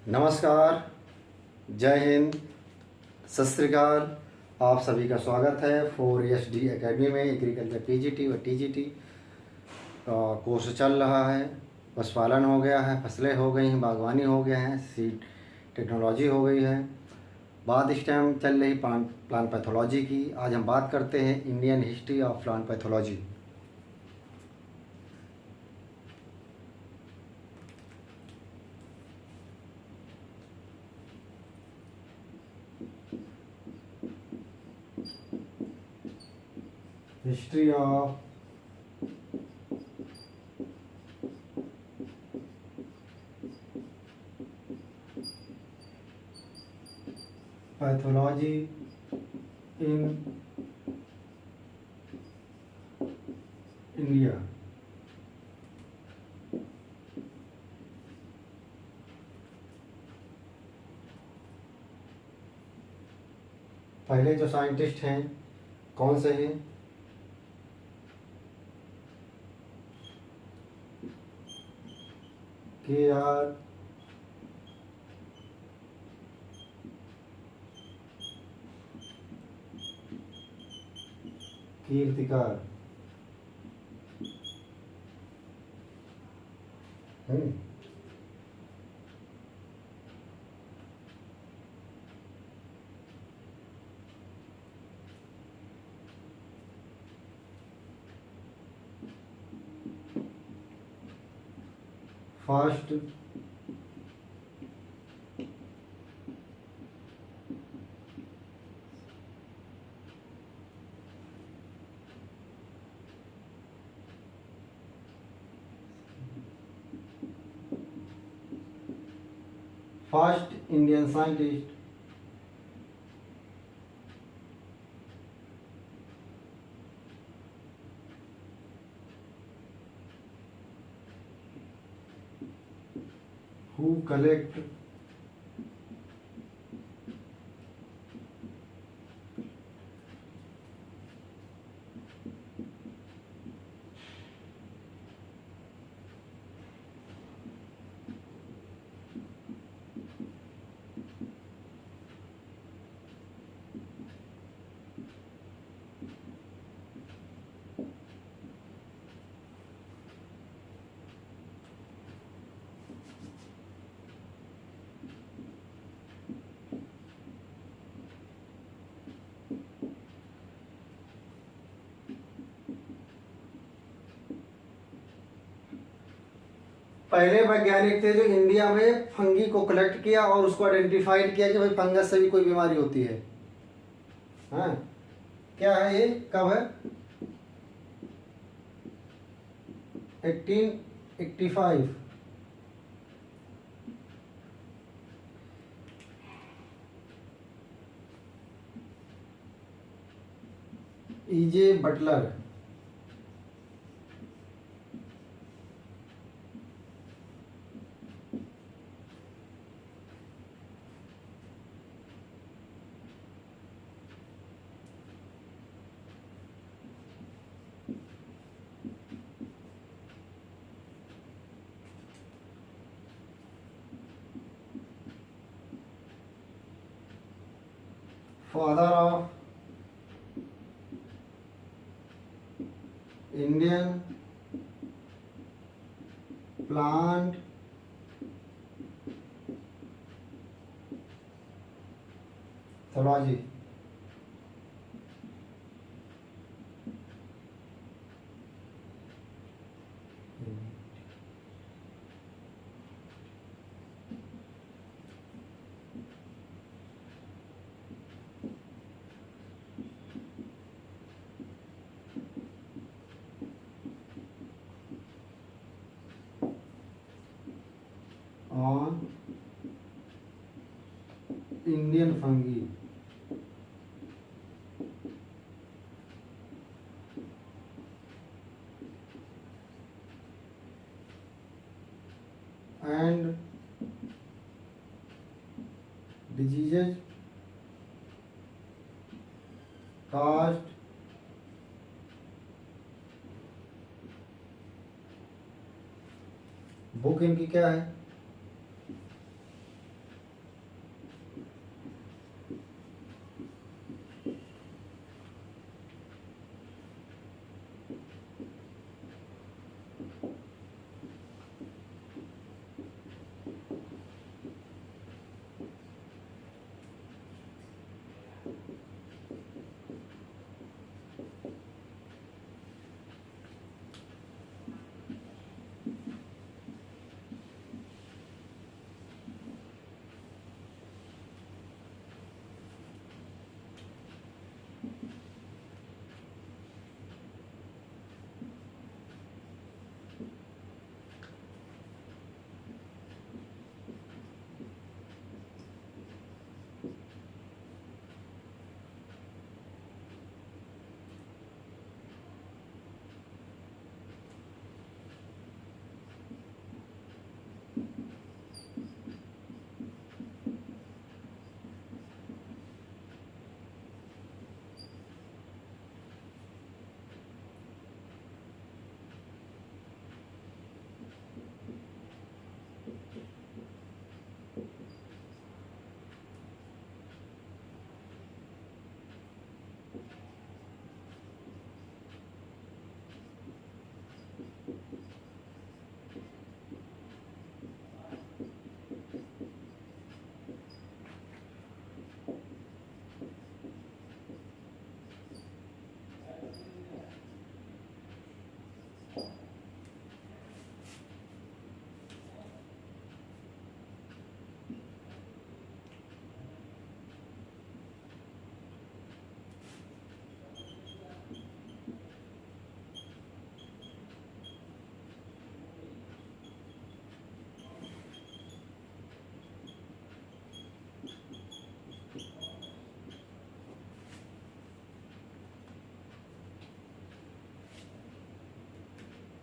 नमस्कार, जय हिंद, सत श्री अकाल। आप सभी का स्वागत है 4SD एकेडमी में। एग्रीकल्चर PGT व TGT का कोर्स चल रहा है। पशुपालन हो गया है, फसलें हो गई हैं, बागवानी हो गया है, सीड टेक्नोलॉजी हो गई है। बात इस टाइम चल रही प्लांट पैथोलॉजी की। आज हम बात करते हैं Indian history of plant pathology. History of pathology in India. पहले जो साइंटिस्ट हैं कौन से हैं? KR Kirtikar. First Indian scientist who collect पहले वैज्ञानिक थे जो इंडिया में फंगी को कलेक्ट किया और उसको आइडेंटिफाइड किया कि भाई फंगस से भी कोई बीमारी होती है। हाँ, क्या है ये, कब है? 1885। EJ Butler. Father of Indian plant pathology. on Indian fungi and diseases caused book इनकी क्या है?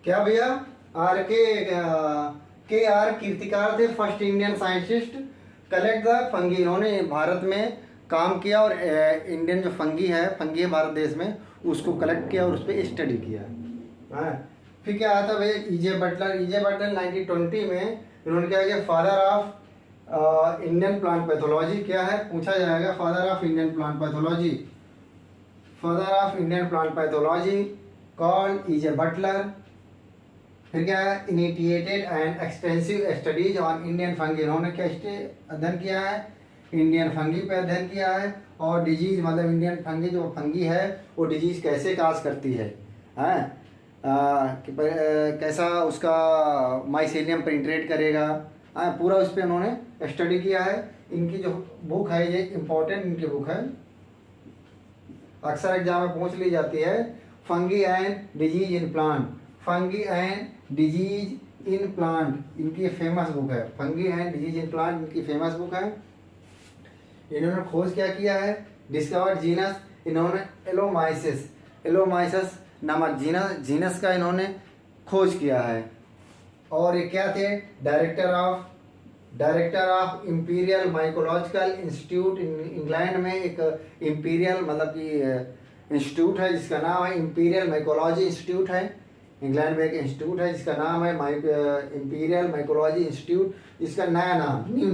क्या भैया? के आर कीर्तिकार थे first Indian scientist collect the fungi. इन्होंने भारत में काम किया और इंडियन जो फंगी है भारत देश में, उसको कलेक्ट किया और उस पर स्टडी किया। हाँ, फिर क्या आता है भैया? ईजे बटलर 1920 में इन्होंने क्या किया? Father of Indian plant pathology क्या है पूछा जाएगा। Father of Indian plant pathology, father of Indian plant pathology called E J Butler. फिर क्या है? Initiated and extensive studies on Indian fungi. इन्होंने क्या अध्ययन किया है? इंडियन फंगी पे अध्ययन किया है। और डिजीज मतलब इंडियन फंगी जो फंगी है वो डिजीज कैसे काज करती है, हैं, कैसा उसका माइसेलियम पेनिट्रेट करेगा, हाँ, पूरा उस पर उन्होंने स्टडी किया है। इनकी जो बुक है ये इम्पोर्टेंट इनकी बुक है, अक्सर एग्जाम में पूछ ली जाती है। Fungi and disease in plant, fungi and disease in plant इनकी फेमस बुक है। Fungi and disease in plant इनकी फेमस बुक है। इन्होंने खोज क्या किया है? डिस्कवर्ड जीनस, इन्होंने एलोमाइसिस नामक जीनस का इन्होंने खोज किया है। और ये क्या थे? Director of Imperial Mycological Institute England में। एक इंपीरियल मतलब कि इंस्टीट्यूट है जिसका नाम है इंपीरियल माइकोलॉजी इंस्टीट्यूट है। इंग्लैंड में एक इंस्टीट्यूट है जिसका नाम है इंपीरियल माइकोलॉजी इंस्टीट्यूट। इसका नया नाम, न्यू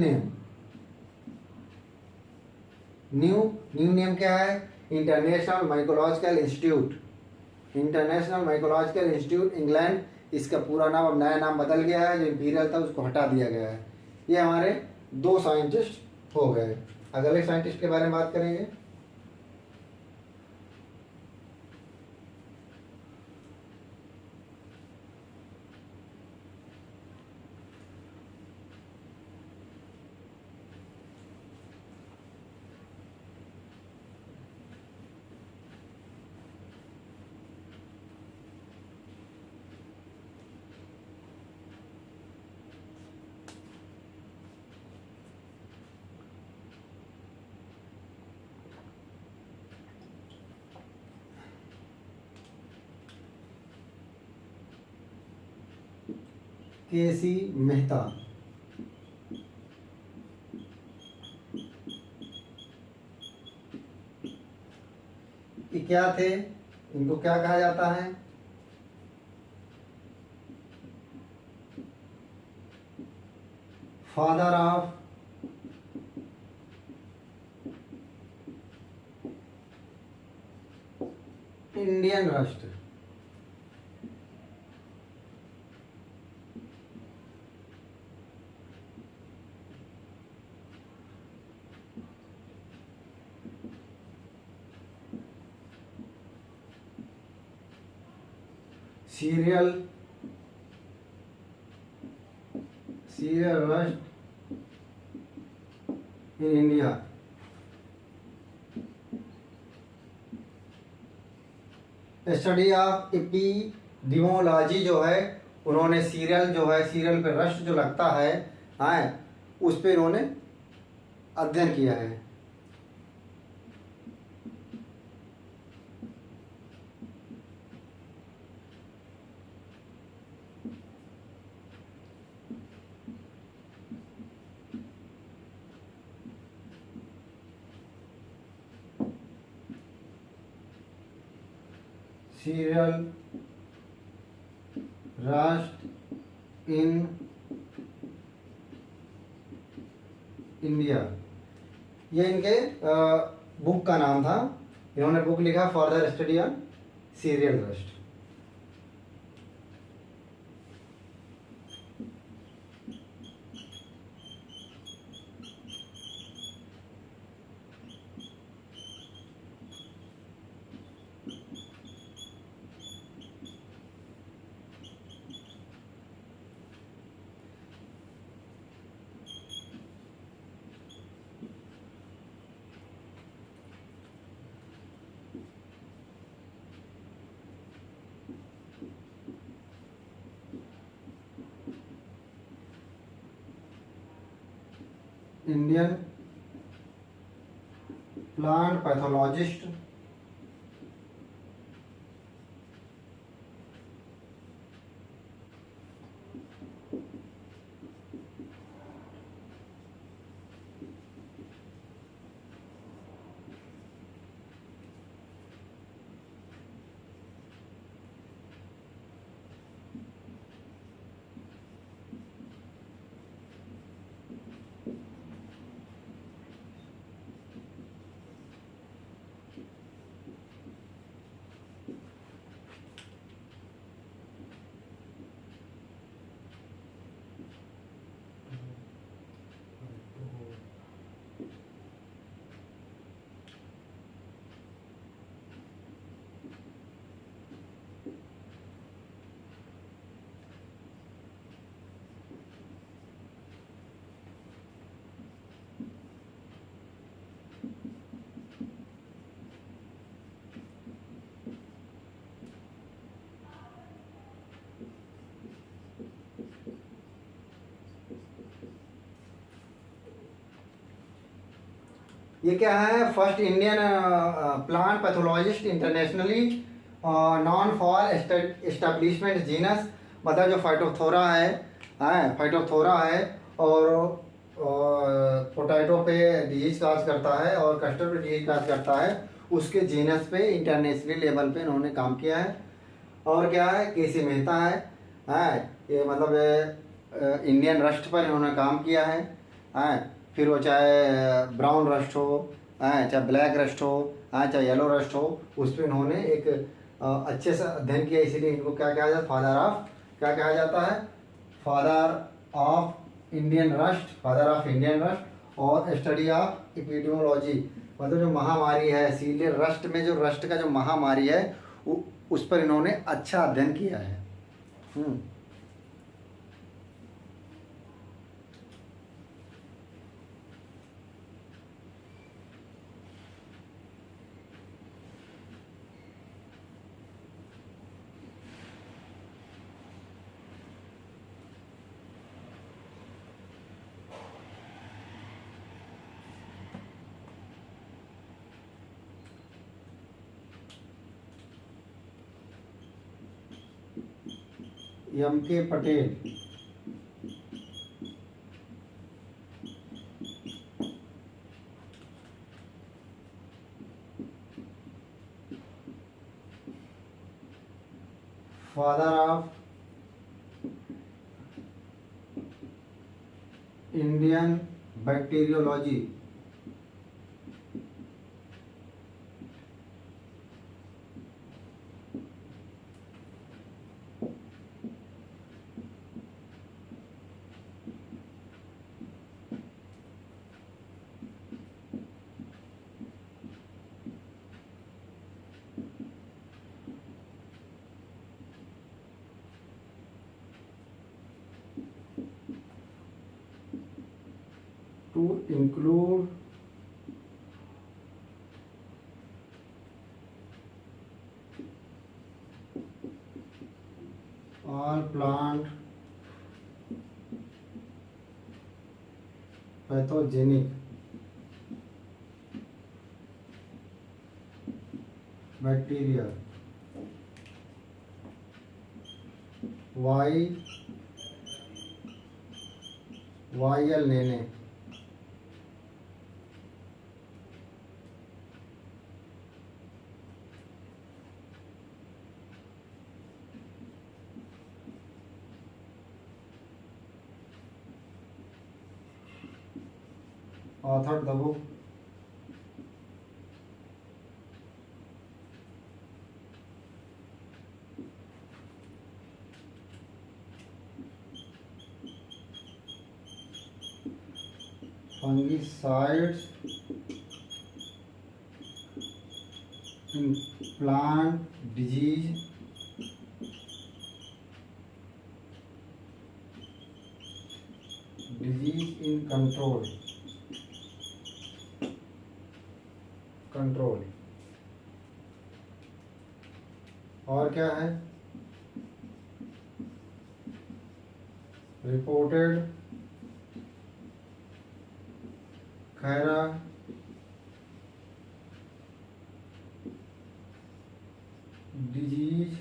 नेम क्या है? International Mycological Institute. International Mycological Institute England, इसका पूरा नाम अब नया नाम बदल गया है। जो इंपीरियल था उसको हटा दिया गया है। ये हमारे 2 साइंटिस्ट हो गए। अगले साइंटिस्ट के बारे में बात करेंगे। केसी मेहता, ये क्या थे? इनको क्या कहा जाता है? फादर ऑफ इंडियन राष्ट्र। Serial rust in India. Study of epidemiology जो है, उन्होंने सीरियल पे रस्ट जो लगता है, हाँ, उस पे इन्होंने अध्ययन किया है। सीरियल राष्ट्र इन इंडिया, ये इनके बुक का नाम था। इन्होंने बुक लिखा for the study on serial rust. Indian plant pathologist ये क्या है, first Indian plant pathologist internationally non for establishment genus, मतलब जो फाइटोथोरा है, फाइटोथोरा है, और पोटैटो पे डिजीज काज करता है और कस्टर्ड पे डिजीज काज करता है, उसके जीनस पे इंटरनेशनल लेवल पे इन्होंने काम किया है। और क्या है, केसी मेहता है, ये मतलब इंडियन रस्ट पर इन्होंने काम किया है, फिर वो चाहे ब्राउन रस्ट हो, चाहे ब्लैक रस्ट हो, चाहे येलो रस्ट हो, उस पर इन्होंने एक अच्छे से अध्ययन किया, इसीलिए इनको क्या कहा जाता है, फादर ऑफ, क्या कहा जाता है, father of Indian rust, father of Indian rust, और स्टडी ऑफ एपिडेमियोलॉजी, मतलब जो महामारी है, इसीलिए रस्ट में जो रस्ट का जो महामारी है उस पर इन्होंने अच्छा अध्ययन किया है। एम के Patel, father of Indian bacteriology, to include all plant pathogenic bacteria, YL लेने, authored the book fungicides in plant disease in control। और क्या है, reported Khaira disease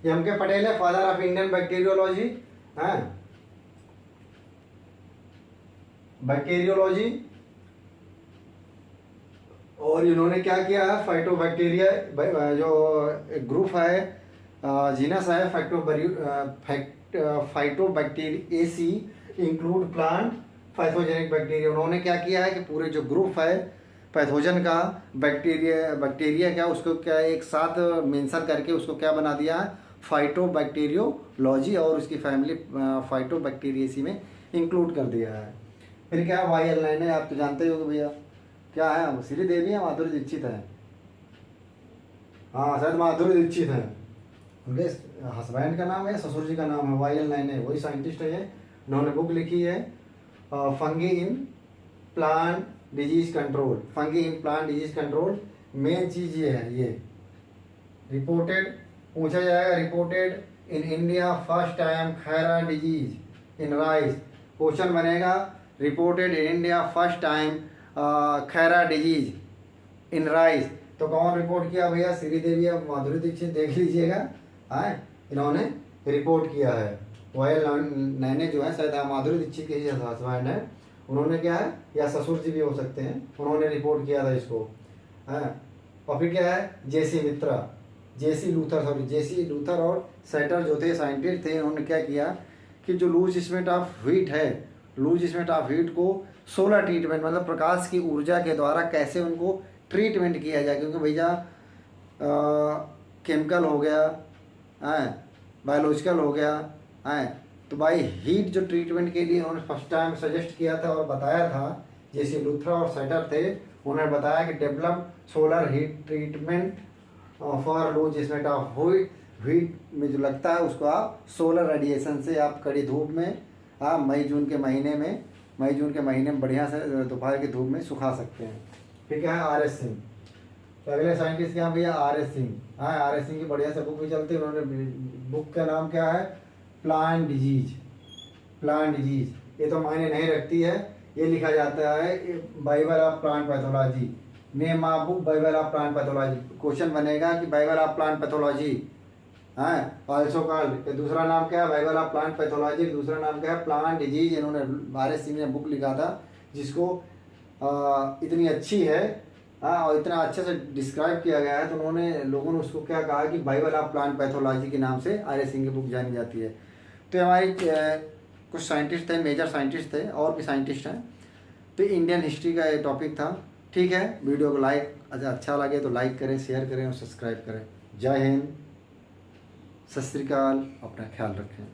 M.K. Patel है फादर ऑफ इंडियन बैक्टीरियोलॉजी, हैं बैक्टीरियोलॉजी। और इन्होंने क्या किया है, फाइटोबैक्टीरिया जो एक ग्रुप है, जीनस है फाइटोबैक्टीरिएसी, इंक्लूड प्लांट पैथोजेनिक बैक्टीरिया। उन्होंने क्या किया है कि पूरे जो ग्रुप है पैथोजन का, बैक्टीरिया क्या उसको क्या एक साथ मेंशन करके उसको क्या बना दिया है, फाइटोबैक्टीरियोलॉजी, और उसकी फैमिली फाइटोबैक्टीरिएसी में इंक्लूड कर दिया है। फिर क्या YL9 है, आप तो जानते ही होगे भैया क्या है, श्रीदेवी है, माधुरी दीक्षित है, हाँ शायद माधुरी दीक्षित है, उनके हस्बैंड का नाम है, ससुर जी का नाम है YL9 है, वही साइंटिस्ट है ये। उन्होंने बुक लिखी है fungi in plant disease control, fungi in plant disease control. Main चीज़ ये है, ये रिपोर्टेड पूछा जाएगा, reported in India first time Khaira disease in rice. Question बनेगा reported in India first time Khaira disease in rice. तो कौन रिपोर्ट किया भैया, श्रीदेवी और माधुरी दीक्षित, देख लीजिएगा, है इन्होंने रिपोर्ट किया है। YL9 जो है शायद माधुरी दीक्षित के ही हस्बैंड है, उन्होंने क्या है, या ससुर जी भी हो सकते हैं, उन्होंने रिपोर्ट किया था इसको, है। और फिर क्या है, जेसी लूथर और सेटर जो थे साइंटिस्ट थे, उन्होंने क्या किया कि जो लूज स्पेक्ट ऑफ हीट है, लूज स्पेक्ट ऑफ हीट को सोलर ट्रीटमेंट मतलब प्रकाश की ऊर्जा के द्वारा कैसे उनको ट्रीटमेंट किया जाए, क्योंकि भैया केमिकल हो गया, बायोलॉजिकल हो गया, तो भाई हीट जो ट्रीटमेंट के लिए उन्होंने फर्स्ट टाइम सजेस्ट किया था और बताया था, जैसे लूथर और सेटर थे, उन्होंने बताया कि develop solar heat treatment for loose स्पेक्ट ऑफ हीट में जो लगता है उसको आप सोलर रेडिएशन से आप कड़ी धूप में मई जून के महीने में बढ़िया से दोपहर की धूप में सुखा सकते हैं। फिर क्या है, RS सिंह, तो अगले साइंटिस्ट क्या भैया, RS सिंह, RS सिंह की बढ़िया से बुक भी चलती है। उन्होंने बुक का नाम क्या है, प्लांट डिजीज। ये तो मायने नहीं रखती है, ये लिखा जाता है Bible of plant pathology, name of book Bible of plant pathology. Question बनेगा कि Bible of plant pathology, also called, दूसरा नाम क्या है, बाइबल ऑफ प्लांट पैथोलॉजी, दूसरा नाम क्या है, प्लांट डिजीज। इन्होंने RS सिंह ने बुक लिखा था, जिसको इतनी अच्छी है, और इतना अच्छे से डिस्क्राइब किया गया है, तो लोगों ने उसको क्या कहा कि बाइबल ऑफ प्लांट पैथोलॉजी के नाम से RS सिंह की बुक जानी जाती है। तो हमारी कुछ साइंटिस्ट थे, मेजर साइंटिस्ट थे, और भी साइंटिस्ट हैं। तो इंडियन हिस्ट्री का ये टॉपिक था। ठीक है, वीडियो को अच्छा लगे तो लाइक करें, शेयर करें और सब्सक्राइब करें। जय हिंद, सत श्री अकाल, अपना ख्याल रखें।